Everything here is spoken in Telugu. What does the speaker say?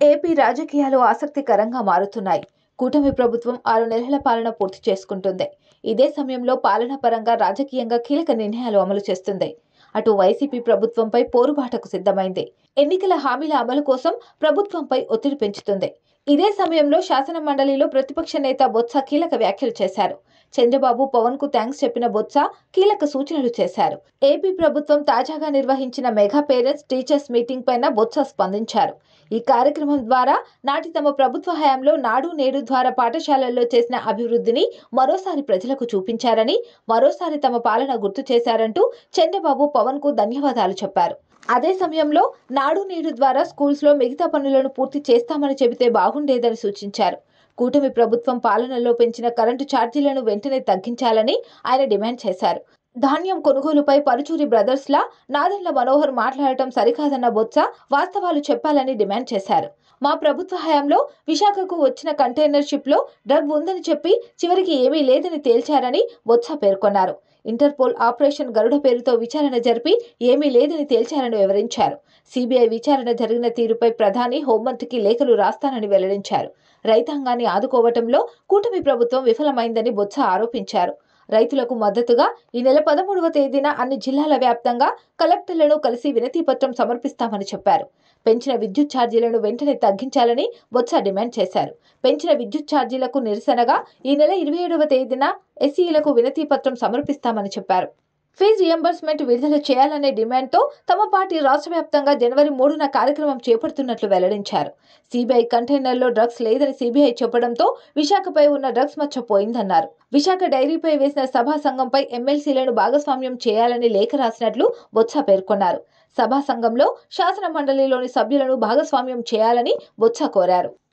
ఏపీ రాజకీయాలు ఆసక్తికరంగా మారుతున్నాయి. కూటమి ప్రభుత్వం 6 నెలల పాలన పూర్తి చేసుకుంటుంది. ఇదే సమయంలో పాలనా పరంగా రాజకీయంగా కీలక నిర్ణయాలు అమలు చేస్తుంది. అటు వైసీపీ ప్రభుత్వంపై పోరుబాటకు సిద్ధమైంది. ఎన్నికల హామీల అమలు కోసం ప్రభుత్వంపై ఒత్తిడి పెంచుతుంది. ఇదే సమయంలో శాసన మండలిలో ప్రతిపక్ష నేత బొత్స కీలక వ్యాఖ్యలు చేశారు. చంద్రబాబు, పవన్ కు థ్యాంక్స్ చెప్పిన బొత్స కీలక సూచనలు చేశారు. ఏపీ ప్రభుత్వం తాజాగా నిర్వహించిన మెగా పేరెంట్స్ టీచర్స్ మీటింగ్ పైన బొత్స స్పందించారు. ఈ కార్యక్రమం ద్వారా నాటి తమ ప్రభుత్వ హయాంలో నాడు నేడు ద్వారా పాఠశాలల్లో చేసిన అభివృద్ధిని మరోసారి ప్రజలకు చూపించారని, మరోసారి తమ పాలన గుర్తు చేశారంటూ చంద్రబాబు, పవన్ కు ధన్యవాదాలు చెప్పారు. అదే సమయంలో నాడు నేడు ద్వారా స్కూల్స్ లో మిగతా పనులను పూర్తి చేస్తామని చెబితే బాగుండేదని సూచించారు. కూటమి ప్రభుత్వం పాలనలో పెంచిన కరెంటు ఛార్జీలను వెంటనే తగ్గించాలని ఆయన డిమాండ్ చేశారు. ధాన్యం కొనుగోలుపై పరుచూరి బ్రదర్స్ లా నాదెండ్ల మనోహర్ మాట్లాడటం సరికాదన్న బొత్స వాస్తవాలు చెప్పాలని డిమాండ్ చేశారు. మా ప్రభుత్వ హయాంలో విశాఖకు వచ్చిన కంటైనర్ షిప్ లో డ్రగ్ ఉందని చెప్పి చివరికి ఏమీ లేదని తేల్చారని బొత్స పేర్కొన్నారు. ఇంటర్పోల్ ఆపరేషన్ గరుడ పేరుతో విచారణ జరిపి ఏమీ లేదని తేల్చారని వివరించారు. సిబిఐ విచారణ జరిగిన తీరుపై ప్రధాని, హోంమంత్రికి లేఖలు రాస్తానని వెల్లడించారు. రైతాంగాన్ని ఆదుకోవటంలో కూటమి ప్రభుత్వం విఫలమైందని బొత్స ఆరోపించారు. రైతులకు మద్దతుగా ఈ నెల 13వ తేదీన అన్ని జిల్లాల వ్యాప్తంగా కలెక్టర్లను కలిసి వినతిపత్రం సమర్పిస్తామని చెప్పారు. పెంచిన విద్యుత్ ఛార్జీలను వెంటనే తగ్గించాలని బొత్స డిమాండ్ చేశారు. పెంచిన విద్యుత్ ఛార్జీలకు నిరసనగా ఈ నెల 27వ తేదీన ఎస్సీలకు వినతిపత్రం సమర్పిస్తామని చెప్పారు. ఫీజు రియంబర్స్మెంట్ విడుదల చేయాలనే డిమాండ్తో తమ పార్టీ రాష్ట్ర వ్యాప్తంగా జనవరి 3న కార్యక్రమం చేపడుతున్నట్లు వెల్లడించారు. సిబిఐ కంటైనర్లో డ్రగ్స్ లేదని సిబిఐ చెప్పడంతో విశాఖపై ఉన్న డ్రగ్స్ మచ్చ పోయిందన్నారు. విశాఖ డైరీపై వేసిన సభా సంఘంపై ఎమ్మెల్సీలను భాగస్వామ్యం చేయాలని లేఖ రాసినట్లు బొత్స పేర్కొన్నారు. సభా సంఘంలో శాసన మండలిలోని సభ్యులను భాగస్వామ్యం చేయాలని బొత్స కోరారు.